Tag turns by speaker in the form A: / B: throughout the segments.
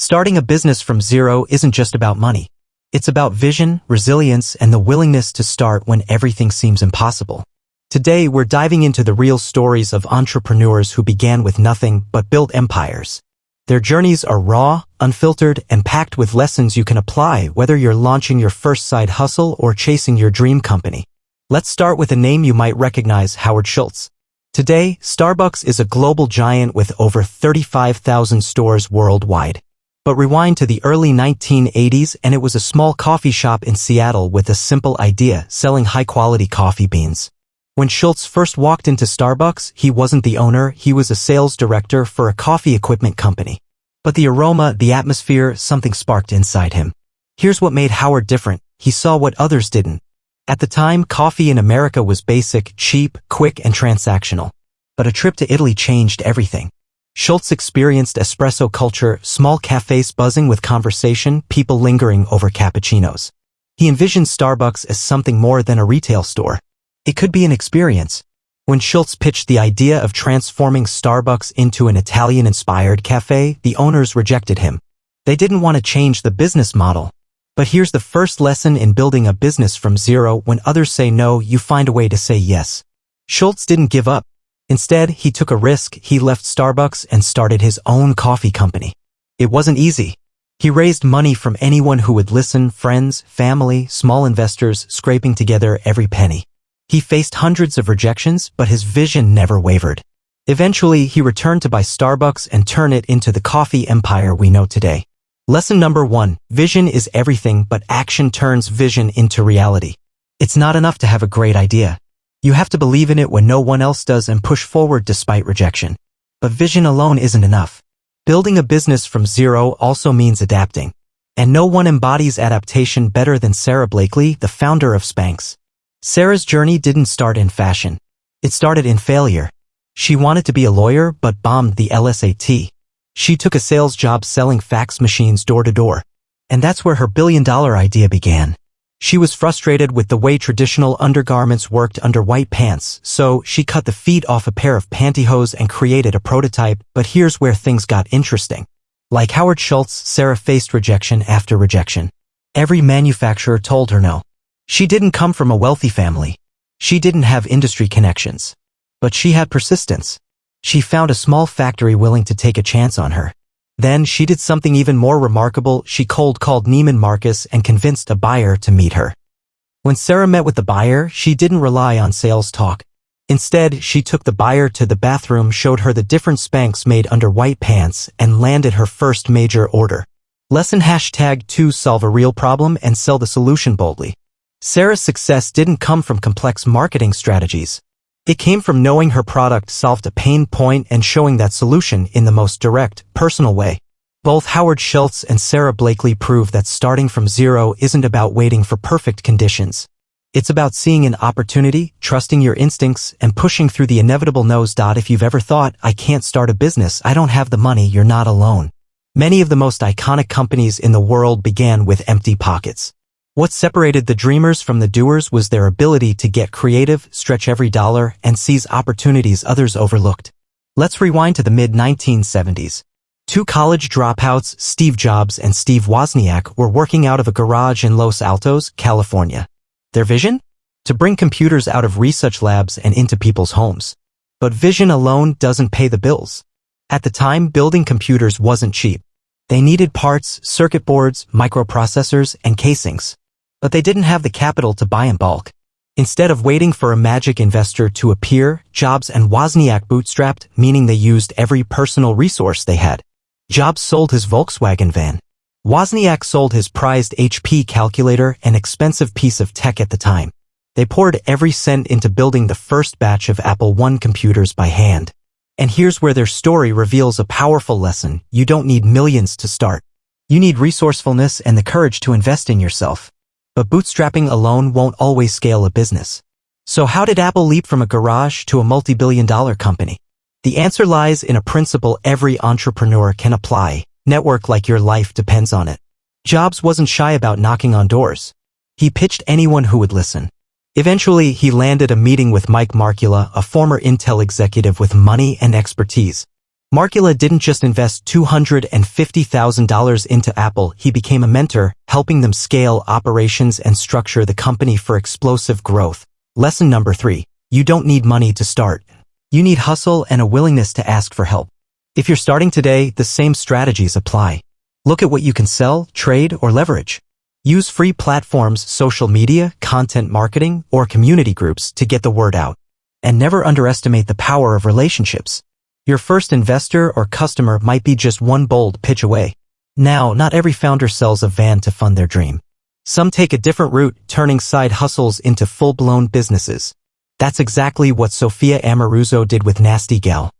A: Starting a business from zero isn't just about money. It's about vision, resilience, and the willingness to start when everything seems impossible. Today, we're diving into the real stories of entrepreneurs who began with nothing but built empires. Their journeys are raw, unfiltered, and packed with lessons you can apply whether you're launching your first side hustle or chasing your dream company. Let's start with a name you might recognize: Howard Schultz. Today, Starbucks is a global giant with over 35,000 stores worldwide. But rewind to the early 1980s and it was a small coffee shop in Seattle with a simple idea: selling high-quality coffee beans. When Schultz first walked into Starbucks, he wasn't the owner, he was a sales director for a coffee equipment company. But the aroma, the atmosphere, something sparked inside him. Here's what made Howard different: he saw what others didn't. At the time, coffee in America was basic, cheap, quick, and transactional. But a trip to Italy changed everything. Schultz experienced espresso culture, small cafes buzzing with conversation, people lingering over cappuccinos. He envisioned Starbucks as something more than a retail store. It could be an experience. When Schultz pitched the idea of transforming Starbucks into an Italian-inspired cafe, the owners rejected him. They didn't want to change the business model. But here's the first lesson in building a business from zero: when others say no, you find a way to say yes. Schultz didn't give up. Instead, he took a risk. He left Starbucks and started his own coffee company. It wasn't easy. He raised money from anyone who would listen: friends, family, small investors, scraping together every penny. He faced hundreds of rejections, but his vision never wavered. Eventually, he returned to buy Starbucks and turn it into the coffee empire we know today. Lesson number 1: vision is everything, but action turns vision into reality. It's not enough to have a great idea. You have to believe in it when no one else does and push forward despite rejection. But vision alone isn't enough. Building a business from zero also means adapting. And no one embodies adaptation better than Sara Blakely, the founder of Spanx. Sarah's journey didn't start in fashion. It started in failure. She wanted to be a lawyer but bombed the LSAT. She took a sales job selling fax machines door to door. And that's where her billion-dollar idea began. She was frustrated with the way traditional undergarments worked under white pants, so she cut the feet off a pair of pantyhose and created a prototype. But here's where things got interesting. Like Howard Schultz, Sarah faced rejection after rejection. Every manufacturer told her no. She didn't come from a wealthy family. She didn't have industry connections. But she had persistence. She found a small factory willing to take a chance on her. Then she did something even more remarkable. She cold called Neiman Marcus and convinced a buyer to meet her. When Sarah met with the buyer, she didn't rely on sales talk. Instead, she took the buyer to the bathroom, showed her the different Spanx made under white pants, and landed her first major order. Lesson #2: solve a real problem and sell the solution boldly. Sarah's success didn't come from complex marketing strategies. It came from knowing her product solved a pain point and showing that solution in the most direct, personal way. Both Howard Schultz and Sara Blakely prove that starting from zero isn't about waiting for perfect conditions. It's about seeing an opportunity, trusting your instincts, and pushing through the inevitable no's. If you've ever thought, "I can't start a business, I don't have the money," you're not alone. Many of the most iconic companies in the world began with empty pockets. What separated the dreamers from the doers was their ability to get creative, stretch every dollar, and seize opportunities others overlooked. Let's rewind to the mid-1970s. Two college dropouts, Steve Jobs and Steve Wozniak, were working out of a garage in Los Altos, California. Their vision? To bring computers out of research labs and into people's homes. But vision alone doesn't pay the bills. At the time, building computers wasn't cheap. They needed parts, circuit boards, microprocessors, and casings. But they didn't have the capital to buy in bulk. Instead of waiting for a magic investor to appear, Jobs and Wozniak bootstrapped, meaning they used every personal resource they had. Jobs sold his Volkswagen van. Wozniak sold his prized HP calculator, an expensive piece of tech at the time. They poured every cent into building the first batch of Apple I computers by hand. And here's where their story reveals a powerful lesson: you don't need millions to start. You need resourcefulness and the courage to invest in yourself. But bootstrapping alone won't always scale a business. So how did Apple leap from a garage to a multi-billion-dollar company? The answer lies in a principle every entrepreneur can apply: network like your life depends on it. Jobs wasn't shy about knocking on doors. He pitched anyone who would listen. Eventually, he landed a meeting with Mike Markula, a former Intel executive with money and expertise. Markula didn't just invest $250,000 into Apple, he became a mentor, helping them scale operations and structure the company for explosive growth. Lesson number 3. You don't need money to start. You need hustle and a willingness to ask for help. If you're starting today, the same strategies apply. Look at what you can sell, trade, or leverage. Use free platforms, social media, content marketing, or community groups to get the word out. And never underestimate the power of relationships. Your first investor or customer might be just one bold pitch away. Now, not every founder sells a van to fund their dream. Some take a different route, turning side hustles into full-blown businesses. That's exactly what Sophia Amoruso did with Nasty Gal.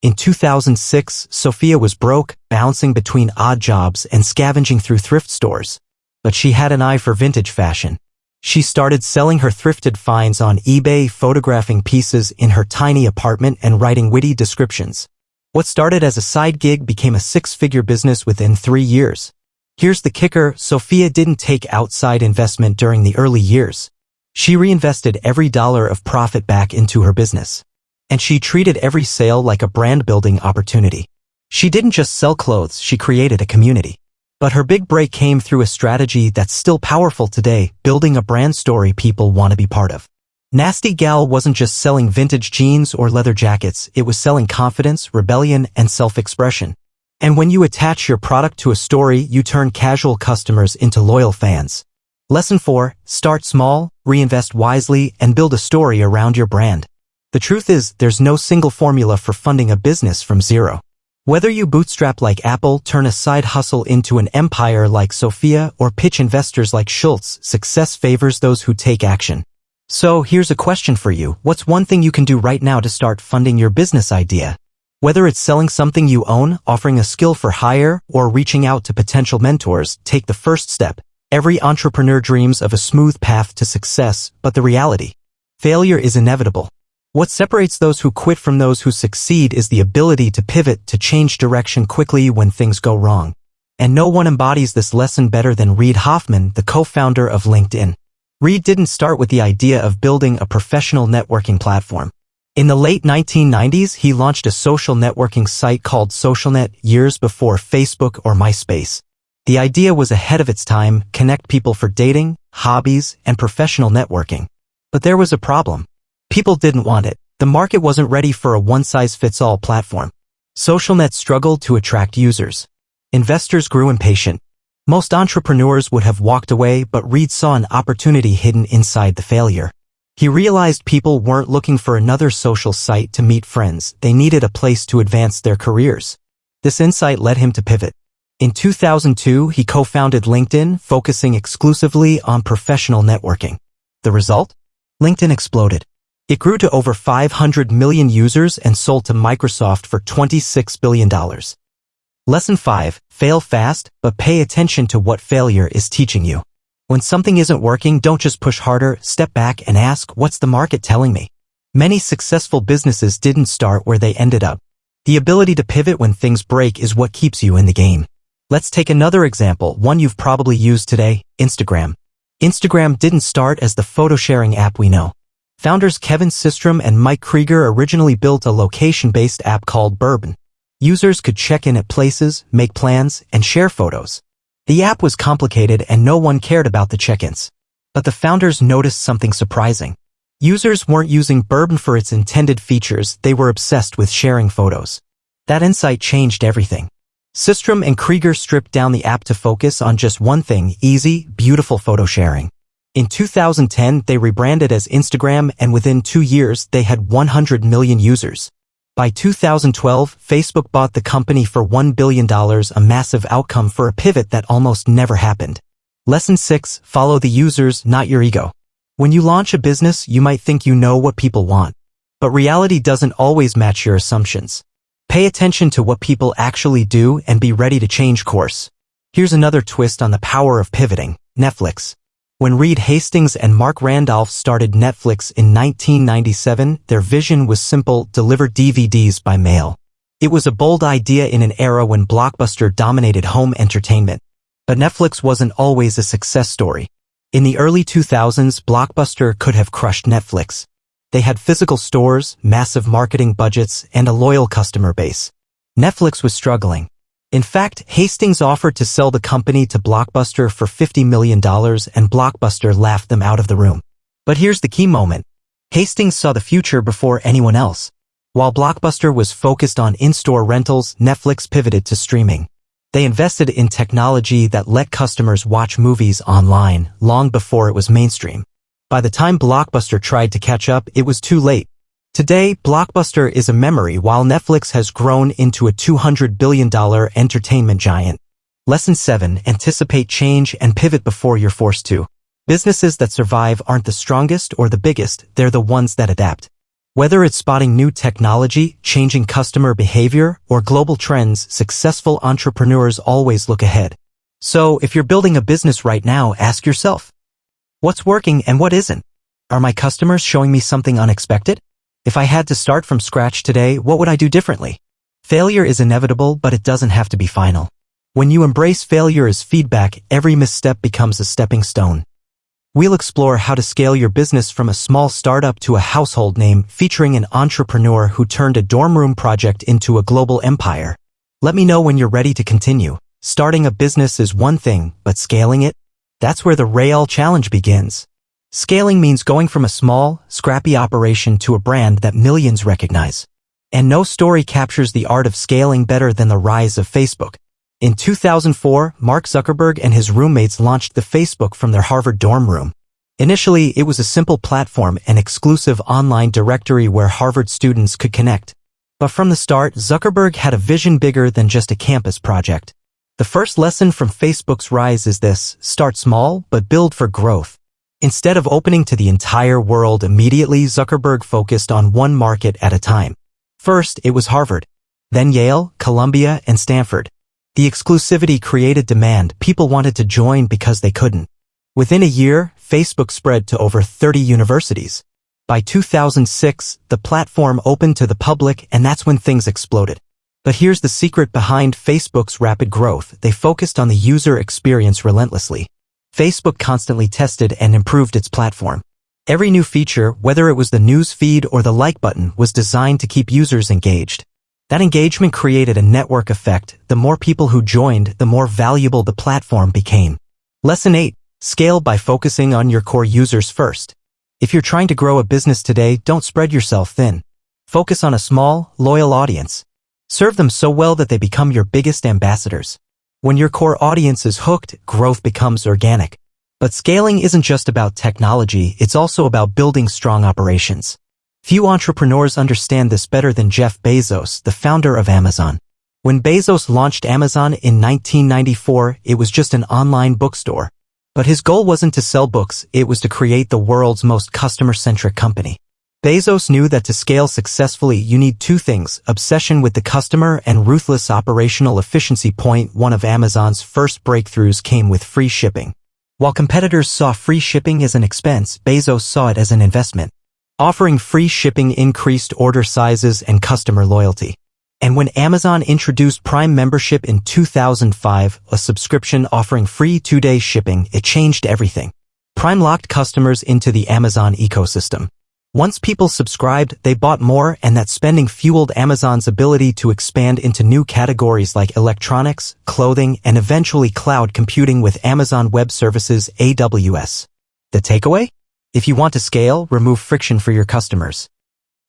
A: In 2006, Sophia was broke, bouncing between odd jobs and scavenging through thrift stores. But she had an eye for vintage fashion. She started selling her thrifted finds on eBay, photographing pieces in her tiny apartment and writing witty descriptions. What started as a side gig became a six-figure business within 3 years. Here's the kicker: Sophia didn't take outside investment during the early years. She reinvested every dollar of profit back into her business. And she treated every sale like a brand-building opportunity. She didn't just sell clothes, she created a community. But her big break came through a strategy that's still powerful today, building a brand story people want to be part of. Nasty Gal wasn't just selling vintage jeans or leather jackets, it was selling confidence, rebellion, and self-expression. And when you attach your product to a story, you turn casual customers into loyal fans. Lesson 4. Start small, reinvest wisely, and build a story around your brand. The truth is, there's no single formula for funding a business from zero. Whether you bootstrap like Apple, turn a side hustle into an empire like Sophia, or pitch investors like Schultz, success favors those who take action. So here's a question for you. What's one thing you can do right now to start funding your business idea? Whether it's selling something you own, offering a skill for hire, or reaching out to potential mentors, take the first step. Every entrepreneur dreams of a smooth path to success, but the reality: failure is inevitable. What separates those who quit from those who succeed is the ability to pivot, to change direction quickly when things go wrong. And no one embodies this lesson better than Reid Hoffman, the co-founder of LinkedIn. Reid didn't start with the idea of building a professional networking platform. In the late 1990s, he launched a social networking site called SocialNet, years before Facebook or MySpace. The idea was ahead of its time: connect people for dating, hobbies, and professional networking. But there was a problem. People didn't want it. The market wasn't ready for a one-size-fits-all platform. SocialNet struggled to attract users. Investors grew impatient. Most entrepreneurs would have walked away, but Reid saw an opportunity hidden inside the failure. He realized people weren't looking for another social site to meet friends, they needed a place to advance their careers. This insight led him to pivot. In 2002, he co-founded LinkedIn, focusing exclusively on professional networking. The result? LinkedIn exploded. It grew to over 500 million users and sold to Microsoft for $26 billion. Lesson 5. Fail fast, but pay attention to what failure is teaching you. When something isn't working, don't just push harder, step back and ask, what's the market telling me? Many successful businesses didn't start where they ended up. The ability to pivot when things break is what keeps you in the game. Let's take another example, one you've probably used today: Instagram. Instagram didn't start as the photo-sharing app we know. Founders Kevin Systrom and Mike Krieger originally built a location-based app called Bourbon. Users could check in at places, make plans, and share photos. The app was complicated and no one cared about the check-ins. But the founders noticed something surprising. Users weren't using Bourbon for its intended features, they were obsessed with sharing photos. That insight changed everything. Systrom and Krieger stripped down the app to focus on just one thing: easy, beautiful photo sharing. In 2010, they rebranded as Instagram, and within 2 years, they had 100 million users. By 2012, Facebook bought the company for $1 billion, a massive outcome for a pivot that almost never happened. Lesson 6. Follow the users, not your ego. When you launch a business, you might think you know what people want. But reality doesn't always match your assumptions. Pay attention to what people actually do and be ready to change course. Here's another twist on the power of pivoting: Netflix. When Reed Hastings and Mark Randolph started Netflix in 1997, their vision was simple: deliver DVDs by mail. It was a bold idea in an era when Blockbuster dominated home entertainment. But Netflix wasn't always a success story. In the early 2000s, Blockbuster could have crushed Netflix. They had physical stores, massive marketing budgets, and a loyal customer base. Netflix was struggling. In fact, Hastings offered to sell the company to Blockbuster for $50 million and Blockbuster laughed them out of the room. But here's the key moment. Hastings saw the future before anyone else. While Blockbuster was focused on in-store rentals, Netflix pivoted to streaming. They invested in technology that let customers watch movies online long before it was mainstream. By the time Blockbuster tried to catch up, it was too late. Today, Blockbuster is a memory while Netflix has grown into a $200 billion entertainment giant. Lesson 7. Anticipate change and pivot before you're forced to. Businesses that survive aren't the strongest or the biggest, they're the ones that adapt. Whether it's spotting new technology, changing customer behavior, or global trends, successful entrepreneurs always look ahead. So, if you're building a business right now, ask yourself, what's working and what isn't? Are my customers showing me something unexpected? If I had to start from scratch today, what would I do differently? Failure is inevitable, but it doesn't have to be final. When you embrace failure as feedback, every misstep becomes a stepping stone. We'll explore how to scale your business from a small startup to a household name, featuring an entrepreneur who turned a dorm room project into a global empire. Let me know when you're ready to continue. Starting a business is one thing, but scaling it? That's where the real challenge begins. Scaling means going from a small, scrappy operation to a brand that millions recognize. And no story captures the art of scaling better than the rise of Facebook. In 2004, Mark Zuckerberg and his roommates launched the Facebook from their Harvard dorm room. Initially, it was a simple platform, an exclusive online directory where Harvard students could connect. But from the start, Zuckerberg had a vision bigger than just a campus project. The first lesson from Facebook's rise is this: start small, but build for growth. Instead of opening to the entire world immediately, Zuckerberg focused on one market at a time. First, it was Harvard. Then Yale, Columbia, and Stanford. The exclusivity created demand. People wanted to join because they couldn't. Within a year, Facebook spread to over 30 universities. By 2006, the platform opened to the public, and that's when things exploded. But here's the secret behind Facebook's rapid growth. They focused on the user experience relentlessly. Facebook constantly tested and improved its platform. Every new feature, whether it was the news feed or the like button, was designed to keep users engaged. That engagement created a network effect. The more people who joined, the more valuable the platform became. Lesson 8. Scale by focusing on your core users first. If you're trying to grow a business today, don't spread yourself thin. Focus on a small, loyal audience. Serve them so well that they become your biggest ambassadors. When your core audience is hooked, growth becomes organic. But scaling isn't just about technology, it's also about building strong operations. Few entrepreneurs understand this better than Jeff Bezos, the founder of Amazon. When Bezos launched Amazon in 1994, it was just an online bookstore. But his goal wasn't to sell books, it was to create the world's most customer-centric company. Bezos knew that to scale successfully, you need two things: obsession with the customer and ruthless operational efficiency. One of Amazon's first breakthroughs came with free shipping. While competitors saw free shipping as an expense, Bezos saw it as an investment. Offering free shipping increased order sizes and customer loyalty. And when Amazon introduced Prime membership in 2005, a subscription offering free 2-day shipping, it changed everything. Prime locked customers into the Amazon ecosystem. Once people subscribed, they bought more, and that spending fueled Amazon's ability to expand into new categories like electronics, clothing, and eventually cloud computing with Amazon Web Services (AWS). The takeaway? If you want to scale, remove friction for your customers.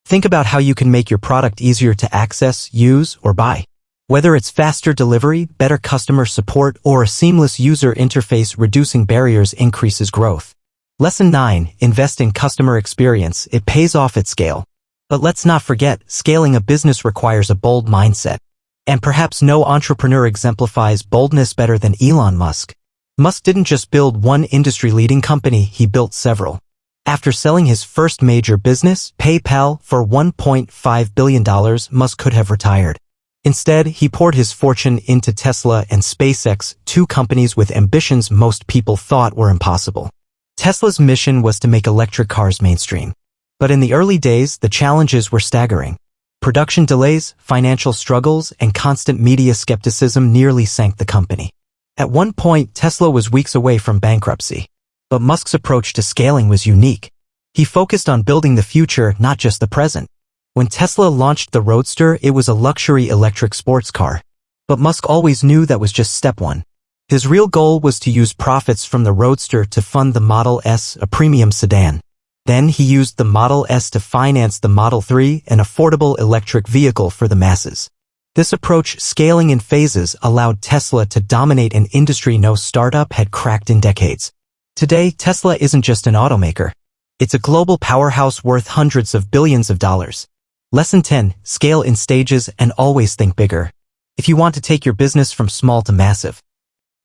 A: Think about how you can make your product easier to access, use, or buy. Whether it's faster delivery, better customer support, or a seamless user interface, reducing barriers increases growth. Lesson 9. Invest in customer experience. It pays off at scale. But let's not forget, scaling a business requires a bold mindset. And perhaps no entrepreneur exemplifies boldness better than Elon Musk. Musk didn't just build one industry-leading company, he built several. After selling his first major business, PayPal, for $1.5 billion, Musk could have retired. Instead, he poured his fortune into Tesla and SpaceX, two companies with ambitions most people thought were impossible. Tesla's mission was to make electric cars mainstream. But in the early days, the challenges were staggering. Production delays, financial struggles, and constant media skepticism nearly sank the company. At one point, Tesla was weeks away from bankruptcy. But Musk's approach to scaling was unique. He focused on building the future, not just the present. When Tesla launched the Roadster, it was a luxury electric sports car. But Musk always knew that was just step one. His real goal was to use profits from the Roadster to fund the Model S, a premium sedan. Then he used the Model S to finance the Model 3, an affordable electric vehicle for the masses. This approach, scaling in phases, allowed Tesla to dominate an industry no startup had cracked in decades. Today, Tesla isn't just an automaker. It's a global powerhouse worth hundreds of billions of dollars. Lesson 10. Scale in stages and always think bigger. If you want to take your business from small to massive,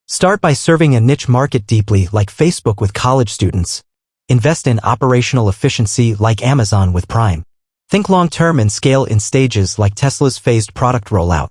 A: start by serving a niche market deeply like Facebook with college students. Invest in operational efficiency like Amazon with Prime. Think long-term and scale in stages like Tesla's phased product rollout.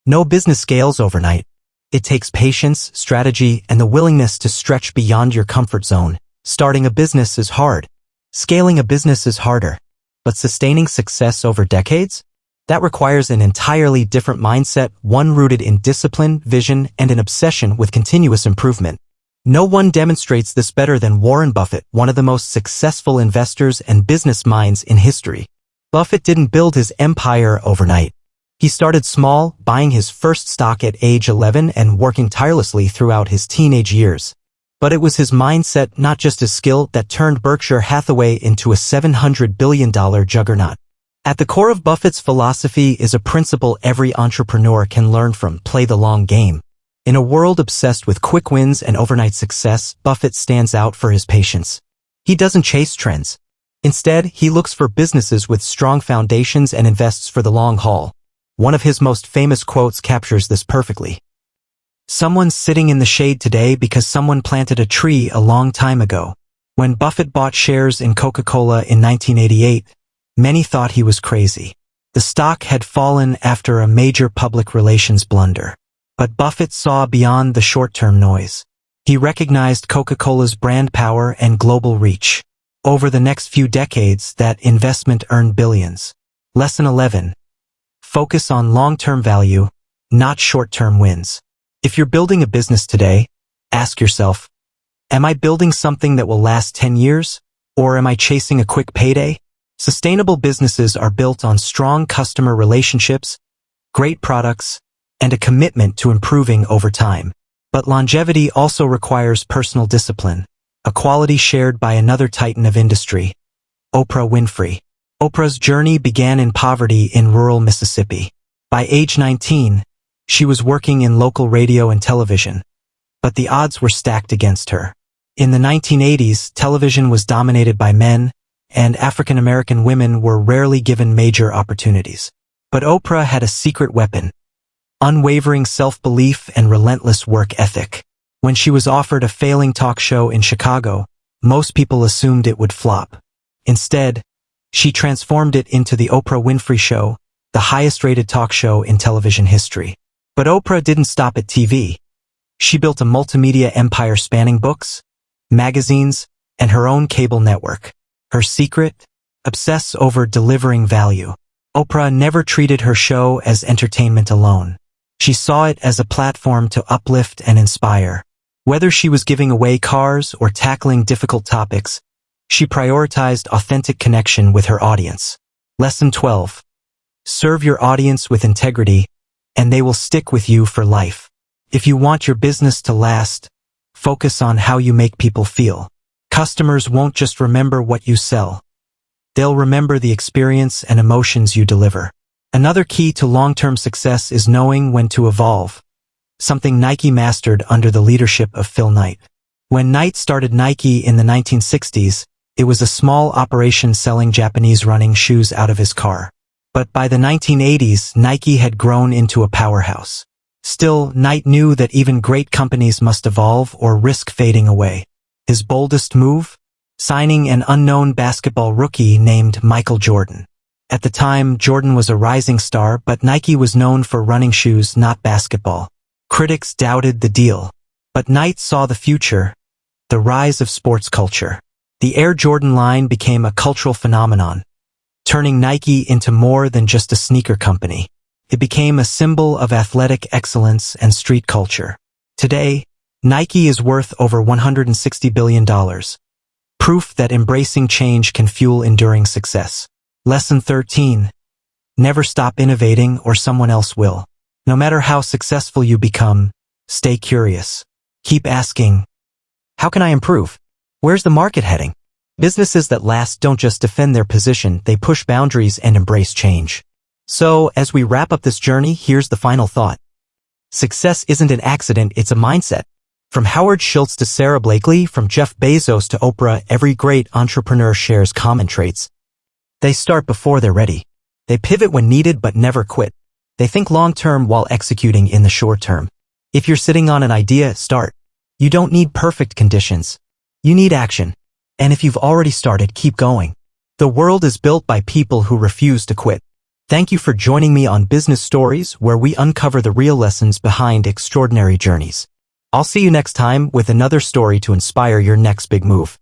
A: No business scales overnight. It takes patience, strategy, and the willingness to stretch beyond your comfort zone. Starting a business is hard. Scaling a business is harder. But sustaining success over decades? That requires an entirely different mindset, one rooted in discipline, vision, and an obsession with continuous improvement. No one demonstrates this better than Warren Buffett, one of the most successful investors and business minds in history. Buffett didn't build his empire overnight. He started small, buying his first stock at age 11 and working tirelessly throughout his teenage years. But it was his mindset, not just his skill, that turned Berkshire Hathaway into a $700 billion juggernaut. At the core of Buffett's philosophy is a principle every entrepreneur can learn from: play the long game. In a world obsessed with quick wins and overnight success, Buffett stands out for his patience. He doesn't chase trends. Instead, he looks for businesses with strong foundations and invests for the long haul. One of his most famous quotes captures this perfectly. "Someone's sitting in the shade today because someone planted a tree a long time ago." When Buffett bought shares in Coca-Cola in 1988, many thought he was crazy. The stock had fallen after a major public relations blunder. But Buffett saw beyond the short-term noise. He recognized Coca-Cola's brand power and global reach. Over the next few decades, that investment earned billions. Lesson 11. Focus on long-term value, not short-term wins. If you're building a business today, ask yourself, am I building something that will last 10 years? Or am I chasing a quick payday? Sustainable businesses are built on strong customer relationships, great products, and a commitment to improving over time. But longevity also requires personal discipline, a quality shared by another titan of industry, Oprah Winfrey. Oprah's journey began in poverty in rural Mississippi. By age 19, she was working in local radio and television, but the odds were stacked against her. In the 1980s, television was dominated by men, and African American women were rarely given major opportunities. But Oprah had a secret weapon: unwavering self-belief and relentless work ethic. When she was offered a failing talk show in Chicago, most people assumed it would flop. Instead, she transformed it into the Oprah Winfrey Show, the highest-rated talk show in television history. But Oprah didn't stop at TV. She built a multimedia empire spanning books, magazines, and her own cable network. Her secret? Obsess over delivering value. Oprah never treated her show as entertainment alone. She saw it as a platform to uplift and inspire. Whether she was giving away cars or tackling difficult topics, she prioritized authentic connection with her audience. Lesson 12. Serve your audience with integrity, and they will stick with you for life. If you want your business to last, focus on how you make people feel. Customers won't just remember what you sell. They'll remember the experience and emotions you deliver. Another key to long-term success is knowing when to evolve, something Nike mastered under the leadership of Phil Knight. When Knight started Nike in the 1960s, it was a small operation selling Japanese running shoes out of his car. But by the 1980s, Nike had grown into a powerhouse. Still, Knight knew that even great companies must evolve or risk fading away. His boldest move? Signing an unknown basketball rookie named Michael Jordan. At the time, Jordan was a rising star, but Nike was known for running shoes, not basketball. Critics doubted the deal. But Knight saw the future, the rise of sports culture. The Air Jordan line became a cultural phenomenon, turning Nike into more than just a sneaker company. It became a symbol of athletic excellence and street culture. Today, Nike is worth over $160 billion. Proof that embracing change can fuel enduring success. Lesson 13. Never stop innovating or someone else will. No matter how successful you become, stay curious. Keep asking, how can I improve? Where's the market heading? Businesses that last don't just defend their position, they push boundaries and embrace change. So, as we wrap up this journey, here's the final thought. Success isn't an accident, it's a mindset. From Howard Schultz to Sarah Blakely, from Jeff Bezos to Oprah, every great entrepreneur shares common traits. They start before they're ready. They pivot when needed but never quit. They think long-term while executing in the short term. If you're sitting on an idea, start. You don't need perfect conditions. You need action. And if you've already started, keep going. The world is built by people who refuse to quit. Thank you for joining me on Business Stories, where we uncover the real lessons behind extraordinary journeys. I'll see you next time with another story to inspire your next big move.